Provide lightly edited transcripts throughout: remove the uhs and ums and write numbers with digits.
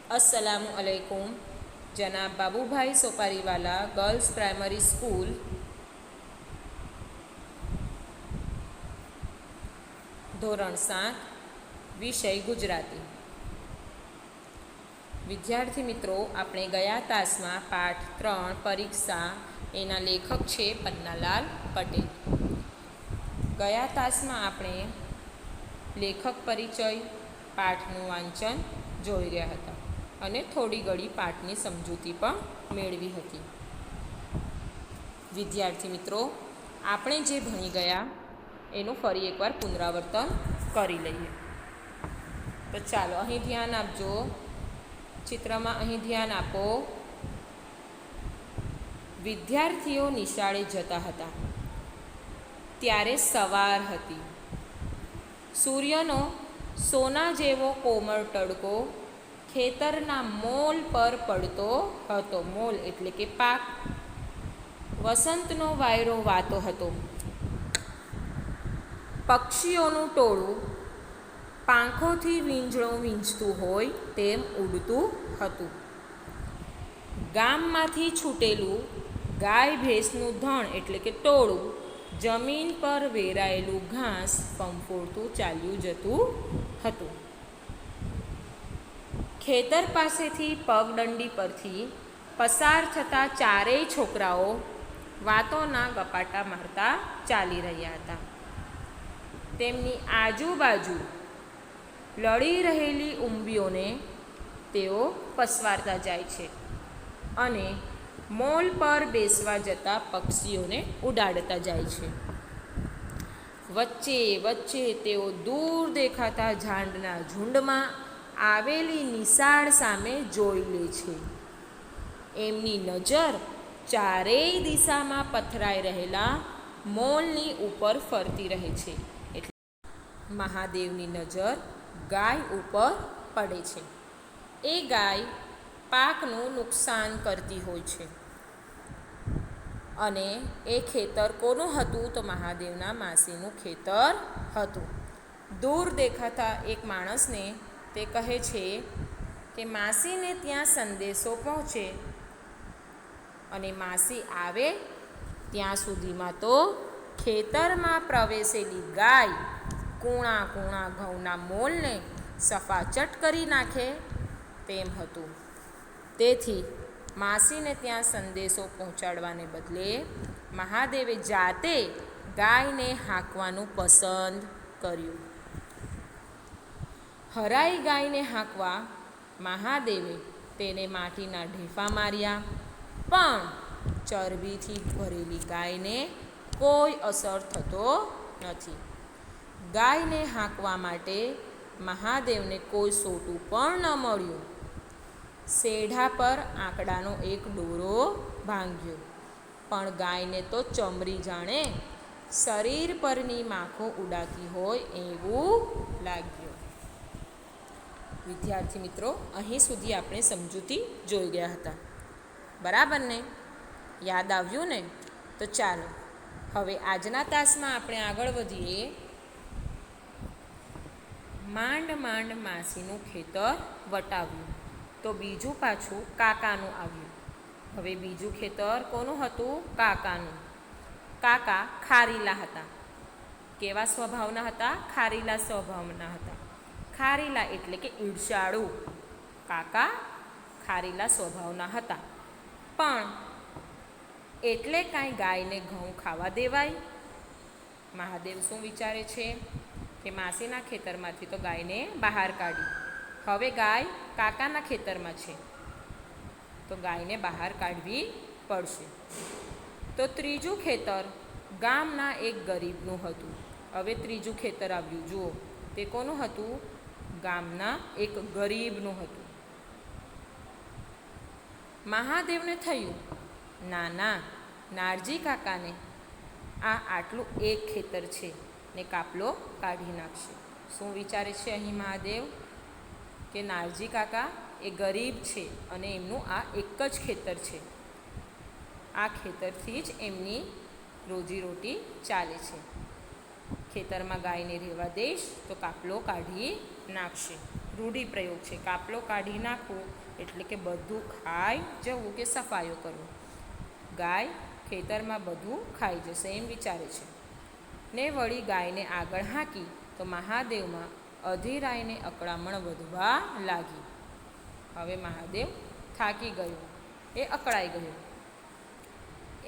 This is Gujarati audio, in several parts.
अस्सलामु अलैकुम। जनाब बाबूभाई सोपारीवाला गर्ल्स प्राइमरी स्कूल ધોરણ 7 વિષય ગુજરાતી। વિદ્યાર્થી મિત્રો, આપણે ગયા તાસમાં પાઠ 3 પરીક્ષા એના લેખક છે પન્નાલાલ પટેલ। ગયા તાસમાં આપણે લેખક પરિચય, પાઠનું વાંચન જોઈ રહ્યા હતા અને થોડી ઘણી પાઠની સમજૂતી પણ મેળવી હતી। વિદ્યાર્થી મિત્રો, આપણે જે ભણી ગયા એનું ફરી એકવાર પુનરાવર્તન કરી લઈએ। તો ચાલો અહીં ધ્યાન આપજો, ચિત્રમાં અહીં ધ્યાન આપો। વિદ્યાર્થીઓ નિશાળે જતા હતા ત્યારે સવાર હતી। સૂર્યનો સોના જેવો કોમળ તડકો ખેતરના મોલ પર પડતો હતો। મોલ એટલે કે પાક। વસંતનો વાયરો વાતો હતો। પક્ષીઓનું ટોળું પાંખોથી વીંઝણું વીંઝતું હોય તેમ ઉડતું હતું। ગામમાંથી છૂટેલું ગાય ભેંસનું ધણ એટલે કે ટોળું જમીન પર વેરાયેલું ઘાસ ફંફોળતું ચાલ્યું જતું હતું। ખેતર પાસેથી પગદંડી પરથી પસાર થતા ચારેય છોકરાઓ વાતોના ગપાટા મારતા ચાલી રહ્યા હતા। તેમની આજુબાજુ લડી રહેલી ઉંબીઓને તેઓ પસવારતા જાય છે અને મોલ પર બેસવા જતા પક્ષીઓને ઉડાડતા જાય છે। વચ્ચે વચ્ચે તેઓ દૂર દેખાતા ઝાડના ઝુંડમાં આવેલી નિશાળ સામે જોઈ લે છે। એમની નજર ચારેય દિશામાં પથરાઈ રહેલા મોલની ઉપર ફરતી રહે છે। એટલે મહાદેવની નજર ગાય ઉપર પડે છે। એ ગાય પાકનું નુકસાન કરતી હોય છે અને એ ખેતર કોનું હતું? તો મહાદેવના માસીનું ખેતર હતું। દૂર દેખાતા એક માણસને તે કહે છે કે માસીને ત્યાં સંદેશો પહોંચે અને માસી આવે ત્યાં સુધીમાં તો ખેતરમાં પ્રવેશેલી ગાય કૂણા કૂણા ઘઉંના મોલને સફાચટ કરી નાખે તેમ હતું। તેથી માસીને ત્યાં સંદેશો પહોંચાડવાને બદલે મહાદેવે જાતે ગાયને હાંકવાનું પસંદ કર્યું। હરાઈ ગાયને હાંકવા મહાદેવે તેને માટીના ઢેફા માર્યા, પણ ચરબીથી ભરેલી ગાયને કોઈ અસર થતો નથી। ગાયને હાંકવા માટે મહાદેવને કોઈ સોટું પણ ન મળ્યું। શેઢા પર આંકડાનો એક દોરો ભાંગ્યો, પણ ગાયને તો ચમરી જાણે શરીર પરની માખો ઉડાતી હોય એવું લાગ્યું। વિદ્યાર્થી મિત્રો, અહીં સુધી આપણે સમજૂતી જોઈ ગયા હતા, બરાબર ને? યાદ આવ્યું ને? તો ચાલો હવે આજના તાસમાં આપણે આગળ વધીએ। માંડ માંડ માસીનું ખેતર વટાવ્યું તો બીજું પાછું કાકાનું આવ્યું। હવે બીજું ખેતર કોનું હતું? કાકાનું। કાકા ખારીલા હતા। કેવા સ્વભાવના હતા? ખારીલા સ્વભાવના હતા। ખારીલા એટલે કે ઈર્ષાળુ। કાકા ખારીલા સ્વભાવના હતા, પણ એટલે કાંઈ ગાયને ઘઉં ખાવા દેવાય? મહાદેવ શું વિચારે છે કે માસીના ખેતરમાંથી તો ગાયને બહાર કાઢી, હવે ગાય કાકાના ખેતરમાં છે તો ગાયને બહાર કાઢવી પડશે। તો ત્રીજું ખેતર ગામના એક ગરીબનું હતું। હવે ત્રીજું ખેતર આવ્યું, જુઓ તે કોનું હતું? ગામના એક ગરીબનું હતું। મહાદેવને થયું, ના ના, નારજી કાકાને આટલું એક ખેતર છે ને કાપલો કાઢી નાખશે। શું વિચારે છે અહીં મહાદેવ? કે નારજી કાકા એ ગરીબ છે અને એમનું આ એક જ ખેતર છે, આ ખેતરથી જ એમની રોજીરોટી ચાલે છે। ખેતરમાં ગાયને રહેવા દઈશ તો કાપલો કાઢી નાખશે। રૂઢિપ્રયોગ છે. કાપલો કાઢી નાખવો એટલે કે બધું ખાઈ જવું કે સફાયો કરવો. ગાય ખેતરમાં બધું ખાઈ જશે એમ વિચારે છે ને વળી ગાયને આગળ હાંકી તો મહાદેવમાં અધીરાઈને અકળામણ વધવા લાગી. હવે મહાદેવ થાકી ગયો, એ અકળાઈ ગયો.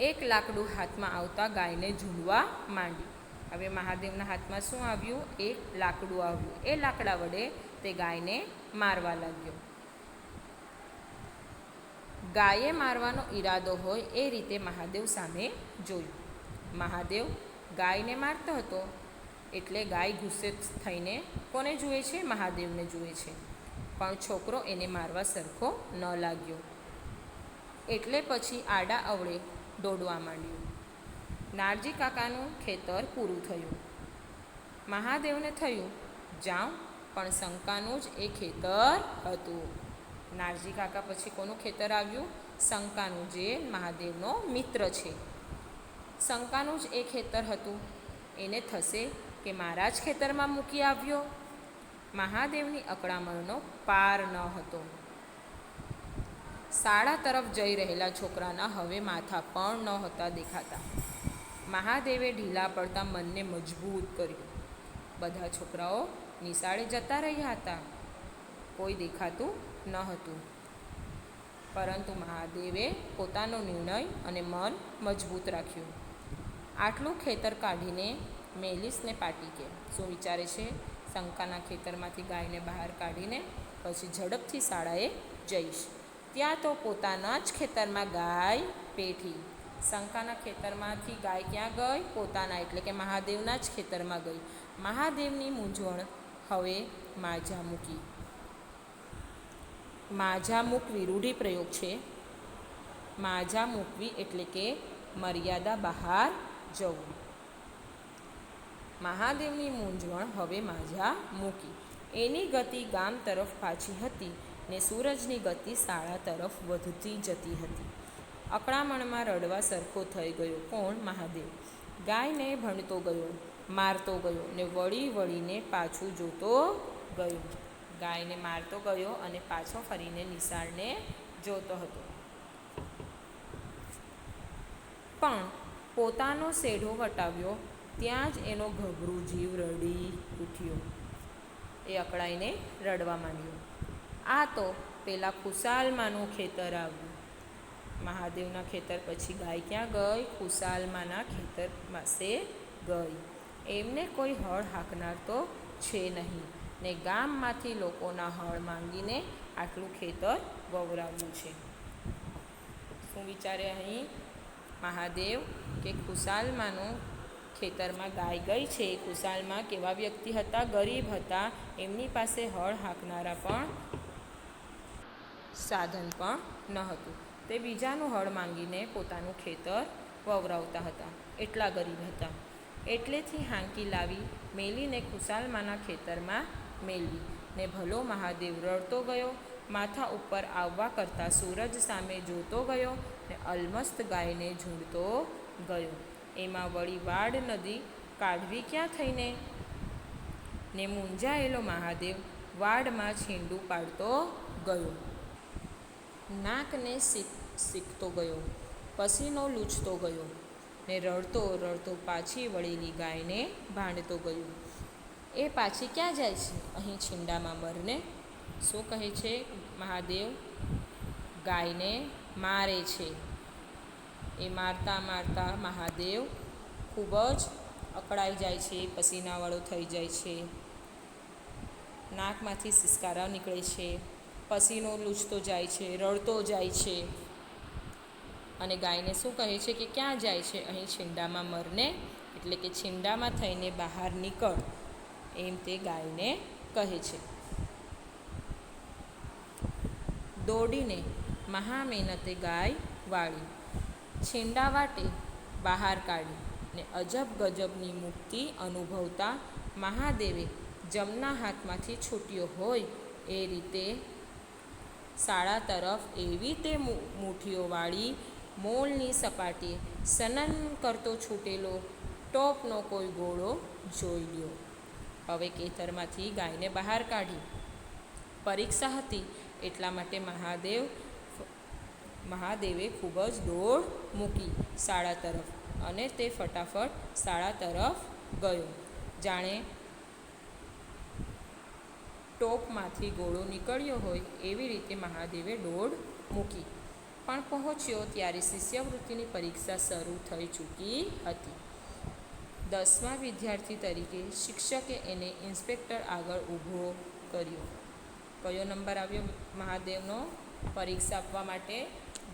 એક લાકડું હાથમાં આવતા ગાયને ઝૂંડવા માંડી. હવે મહાદેવના હાથમાં શું આવ્યું? એક લાકડું આવ્યું. એ લાકડા વડે તે ગાયને મારવા લાગ્યો. ગાયે મારવાનો ઈરાદો હોય એ રીતે મહાદેવ સામે જોયું. મહાદેવ ગાયને મારતો હતો એટલે ગાય ગુસ્સે થઈને કોને જુએ છે? મહાદેવને જુએ છે. પણ છોકરો એને મારવા સરખો ન લાગ્યો એટલે પછી આડા અવળે દોડવા માંડ્યું. નારજી કાકાનું ખેતર પૂરું થયું. મહાદેવને થયું જાઉં, પણ શંકાનું જ એ ખેતર હતું. નારજી કાકા પછી કોનું ખેતર આવ્યું? શંકાનું, જે મહાદેવનો મિત્ર છે. શંકાનું જ એ ખેતર હતું. એને થશે કે મારા જ ખેતરમાં મૂકી આવ્યો. મહાદેવની અકળામણનો પાર ન હતો. શાળા તરફ જઈ રહેલા છોકરાના હવે માથા પણ નહોતા દેખાતા. મહાદેવે ઢીલા પડતા મનને મજબૂત કર્યું. બધા છોકરાઓ નિશાળે જતા રહ્યા હતા. કોઈ દેખાતું ન હતું. પરંતુ મહાદેવે પોતાનો નિર્ણય અને મન મજબૂત રાખ્યું. આટલું ખેતર કાઢીને મેલીસને પાટી કે શું વિચારે છે? શંકાના ખેતરમાંથી ગાયને બહાર કાઢીને પછી ઝડપથી શાળાએ જઈશ. ત્યાં તો પોતાના જ ખેતરમાં ગાય પેઠી. શંકાના ખેતરમાંથી ગાય ક્યાં ગઈ? પોતાના એટલે કે મહાદેવના જ ખેતરમાં ગઈ. મહાદેવની મૂંઝવણ હવે માઝા મૂકી. માઝા મૂકવી રૂઢિપ્રયોગ છે. માઝા મૂકવી એટલે કે મર્યાદા બહાર જવું. મહાદેવની મૂંઝવણ હવે માઝા મૂકી. એની ગતિ ગામ તરફ પાછી હતી ને સૂરજની ગતિ શાળા તરફ વધતી જતી હતી. અકળામણમાં રડવા સરખો થઈ ગયો. કોણ? મહાદેવ. ગાયને ભણતો ગયો, મારતો ગયો ને વળી વળીને પાછું જોતો ગયો. ગાયને મારતો ગયો અને પાછો ફરીને નિશાળને જોતો હતો. પણ પોતાનો શેઢો વટાવ્યો ત્યાં જ એનો ગભરું જીવ રડી ઉઠ્યો. એ અકળાઈને રડવા માંડ્યો. આ તો પેલા ખુશાલમાનું ખેતર આવ્યું. મહાદેવના ખેતર પછી ગાય ક્યાં ગઈ? ખુશાલમાના ખેતર પાસે ગઈ. એમને કોઈ હળ હાંકનાર તો છે નહીં ને ગામમાંથી લોકોના હળ માંગીને આટલું ખેતર વવરાવ્યું છે. શું વિચારે અહીં મહાદેવ કે ખુશાલમાનું ખેતરમાં ગાય ગઈ છે. ખુશાલમાં કેવા વ્યક્તિ હતા? ગરીબ હતા. એમની પાસે હળ હાંકનારા પણ સાધન પણ ન હતું. તે બીજાનું હળ માંગીને પોતાનું ખેતર વવરાવતા હતા. એટલા ગરીબ હતા. એટલેથી હાંકી લાવી મેલીને ખુશાલમાના ખેતરમાં મેળવી ને ભલો મહાદેવ રડતો ગયો. માથા ઉપર આવવા કરતાં સૂરજ સામે જોતો ગયો ને અલમસ્ત ગાયને ઝૂંડતો ગયો. એમાં વળી વાડ નદી કાઢવી ક્યાં થઈને? ને મૂંઝાયેલો મહાદેવ વાડમાં છીંડું પાડતો ગયો. નાકને શીખતો ગયો, પસીનો લૂછતો ગયો ને રડતો રડતો પાછી વળેલી ગાયને ભાંડતો ગયો. એ પાછી ક્યાં જાય છે? અહીં છીંડામાં મરને. શું કહે છે મહાદેવ? ગાયને મારે છે. એ મારતા મારતા મહાદેવ ખૂબ જ અકળાઈ જાય છે, પસીનાવાળો થઈ જાય છે, નાકમાંથી સિસકારા નીકળે છે, પસીનો લૂછતો જાય છે, રડતો જાય છે અને ગાયને શું કહે છે કે ક્યાં જાય છે? અહીં છીંડામાં મરને, એટલે કે છીંડામાં થઈને બહાર નીકળ, એમ તે ગાયને કહે છે. દોડીને મહા મહેનતે ગાય વાળી, છીંડા વાટે બહાર કાઢી ને અજબ ગજબની મુક્તિ અનુભવતા મહાદેવે જમના હાથમાંથી છૂટ્યો હોય એ રીતે શાળા તરફ એવી તે મુઠ્ઠીઓ વાળી મોલની સપાટીએ સનન કરતો છૂટેલો ટોપનો કોઈ ગોળો જોઈ લ્યો. હવે ખેતરમાંથી ગાયને બહાર કાઢી પરીક્ષા હતી એટલા માટે મહાદેવે ખૂબ જ દોડ મૂકી શાળા તરફ અને તે ફટાફટ શાળા તરફ ગયો. જાણે ટોપમાંથી ગોળો નીકળ્યો હોય એવી રીતે મહાદેવે દોડ મૂકી. પણ પહોંચ્યો ત્યારે શિષ્યવૃત્તિની પરીક્ષા શરૂ થઈ ચૂકી હતી. 10મા વિદ્યાર્થી તરીકે શિક્ષકે એને ઇન્સ્પેક્ટર આગળ ઊભો કર્યો. કયો નંબર આવ્યો મહાદેવનો પરીક્ષા આપવા માટે?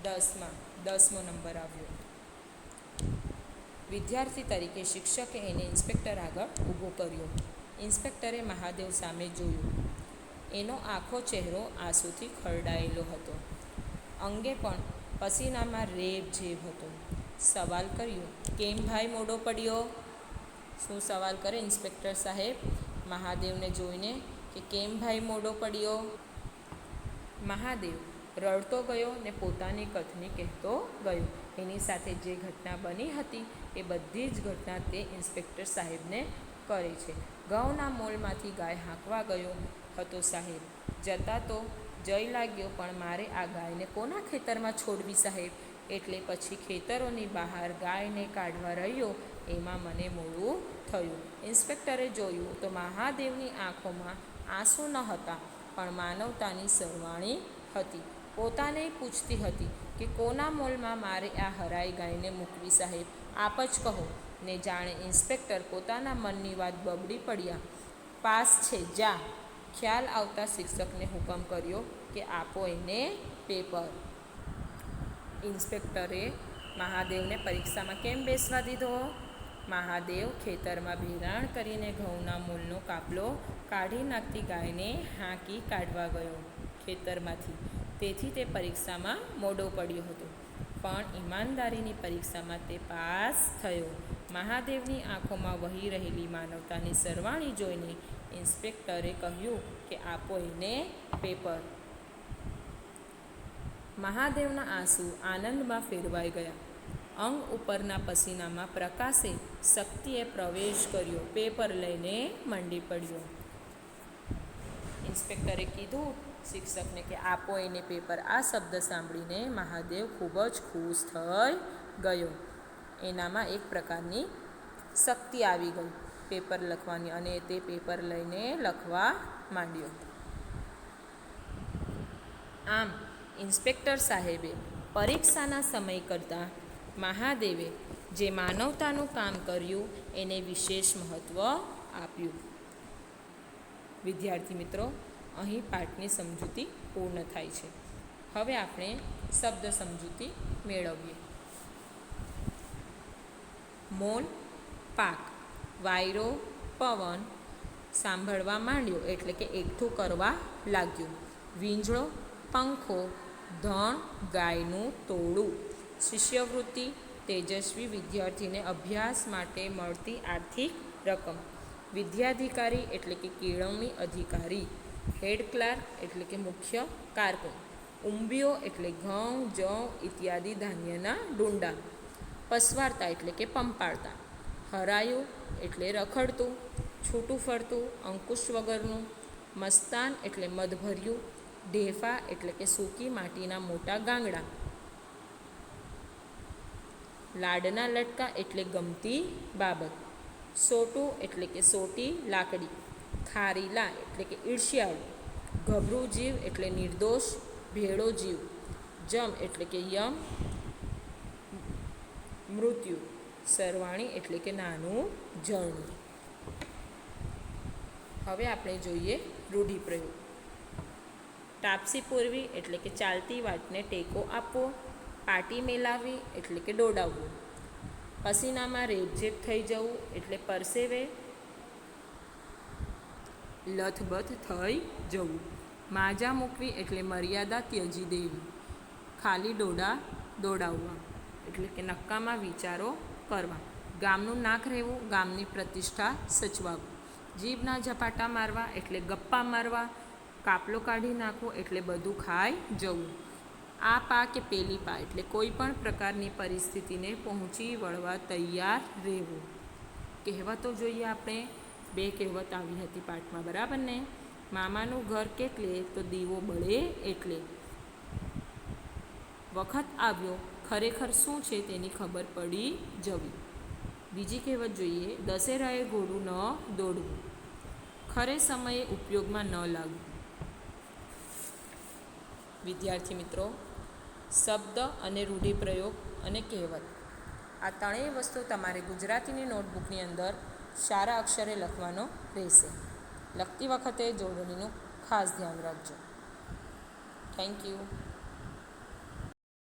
10મો નંબર આવ્યો. વિદ્યાર્થી તરીકે શિક્ષકે એને ઇન્સ્પેક્ટર આગળ ઊભો કર્યો. ઇન્સ્પેક્ટરે મહાદેવ સામે જોયું. એનો આખો ચહેરો આંસુથી ખરડાયેલો હતો. અંગે પણ પસીનામાં રેબઝેબ હતો. સવાલ કર્યો, કેમ ભાઈ મોડો પડ્યો? શું સવાલ કરે ઇન્સ્પેક્ટર સાહેબ મહાદેવને જોઈને કે કેમ ભાઈ મોડો પડ્યો? મહાદેવ રડતો ગયો ને પોતાની કથની કહેતો ગયો. એની સાથે જે ઘટના બની હતી એ બધી જ ઘટના તે ઇન્સ્પેક્ટર સાહેબને કરે છે. ઘઉંના મોલમાંથી ગાય હાંકવા ગયો હતો સાહેબ. જતા તો જય લાગ્યો, પણ મારે આ ગાયને કોના ખેતરમાં છોડવી સાહેબ? એટલે પછી ખેતરોની બહાર ગાયને કાઢવા રહ્યો, એમાં મને મોડું થયું. ઇન્સ્પેક્ટરે જોયું તો મહાદેવની આંખોમાં આંસુ ન હતા, પણ માનવતાની સરવાણી હતી. પોતાને પૂછતી હતી કે કોના મોલમાં મારે આ હરાઈ ગાયને મૂકવી સાહેબ? આપ જ કહો. ને જાણે ઇન્સ્પેક્ટર પોતાના મનની વાત બબડી પડ્યા. પાસ છે, જા. ખ્યાલ આવતા શિક્ષકને હુકમ કર્યો કે આપો એને પેપર. ઇન્સ્પેક્ટરે મહાદેવને પરીક્ષામાં કેમ બેસવા દીધો? મહાદેવ ખેતરમાં બિરાણ કરીને ઘઉંના મૂળનો કાપલો કાઢી નાખતી ગાયને હાંકી કાઢવા ગયો ખેતરમાંથી. તેથી તે પરીક્ષામાં મોડો પડ્યો હતો, પણ ઈમાનદારીની પરીક્ષામાં તે પાસ થયો. મહાદેવની આંખોમાં વહી રહેલી માનવતાની સરવાણી જોઈને ઇન્સ્પેક્ટરે કહ્યું કે આપો એને પેપર. મહાદેવના આંસુ આનંદમાં ફેરવાઈ ગયા. અંગ ઉપરના પસીનામાં પ્રકાશે શક્તિએ પ્રવેશ કર્યો. પેપર લઈને મંડી પડ્યો. ઇન્સ્પેક્ટરે કીધું શિક્ષકને કે આપો એને પેપર. આ શબ્દ સાંભળીને મહાદેવ ખૂબ જ ખુશ થઈ ગયો. એનામાં એક પ્રકારની શક્તિ આવી ગઈ પેપર લખવાની, અને તે પેપર લઈને લખવા માંડ્યો. આમ ઇન્સ્પેક્ટર સાહેબે પરીક્ષાના સમય કરતાં મહાદેવે જે માનવતાનું કામ કર્યું એને વિશેષ મહત્ત્વ આપ્યું. વિદ્યાર્થી મિત્રો, અહીં પાઠની સમજૂતી પૂર્ણ થાય છે. હવે આપણે શબ્દ સમજૂતી મેળવીએ. મોલ, પાક. વાયરો, પવન સાંભળવા માંડ્યો એટલે કે એકઠું કરવા લાગ્યું. વીંજળો, પંખો. ધણ, ગાયનું ટોળું. શિષ્યવૃત્તિ, તેજસ્વી વિદ્યાર્થીને અભ્યાસ માટે મળતી આર્થિક રકમ. વિદ્યાધિકારી એટલે કે કેળવણી અધિકારી. હેડ ક્લાર્ક એટલે કે મુખ્ય કારકુન. ઉંબિયો એટલે ઘઉં, જવ ઇત્યાદિ ધાન્યના ડુંડા. પસવારતા એટલે કે પંપાળતા. હરાયું એટલે રખડતું, છૂટું ફરતું, અંકુશ વગરનું. મસ્તાન એટલે મદભર્યું. ઢેફા એટલે કે સૂકી માટીના મોટા ગાંગડા. લાડના લટકા એટલે ગમતી બાબત. સોટું એટલે કે સોટી લાકડી. ખારીલા એટલે કે ઈર્ષ્યાળુ. ગભરું જીવ એટલે નિર્દોષ, ભેળો જીવ. જમ એટલે કે યમ, મૃત્યુ. સરવાણી એટલે કે નાનું ઝરણું. હવે આપણે જોઈએ રૂઢિપ્રયોગ. ટાપસી પૂરવી એટલે કે ચાલતી વાતને ટેકો આપવો. પાટી મેલાવવી એટલે કે દોડાવવું. પસીનામાં રેબઝેબ થઈ જવું એટલે પરસેવે લથબથ થઈ જવું. માજા મૂકવી એટલે મર્યાદા ત્યજી દેવી. ખાલી ડોડા દોડાવવા એટલે કે નક્કામાં વિચારો કરવા. ગામનું નાક રહેવું, ગામની પ્રતિષ્ઠા સચવાવું. જીભના ઝપાટા મારવા એટલે ગપ્પા મારવા. કાપલો કાઢી નાખવો એટલે બધું ખાઈ જવું. આ પા કે પેલી પા એટલે કોઈ પણ પ્રકારની પરિસ્થિતિને પહોંચી વળવા તૈયાર રહેવું. કહેવતો જોઈએ આપણે. 2 કહેવત આવી હતી પાઠમાં, બરાબર ને? મામાનું ઘર કેટલે તો દીવો બળે એટલે. વખત આવ્યો ખરેખર શું છે તેની ખબર પડી જવી. બીજી કહેવત જોઈએ, દશેરાએ ઘોડું ન દોડવું, ખરે સમયે ઉપયોગમાં ન લાગવું. વિદ્યાર્થી મિત્રો, શબ્દ અને રૂઢિપ્રયોગ અને કહેવત આ ત્રણેય વસ્તુ તમારે ગુજરાતીની નોટબુકની અંદર સારા અક્ષરે લખવાનો રહેશે. લખતી વખતે જોડણીનું ખાસ ધ્યાન રાખજો. Thank you.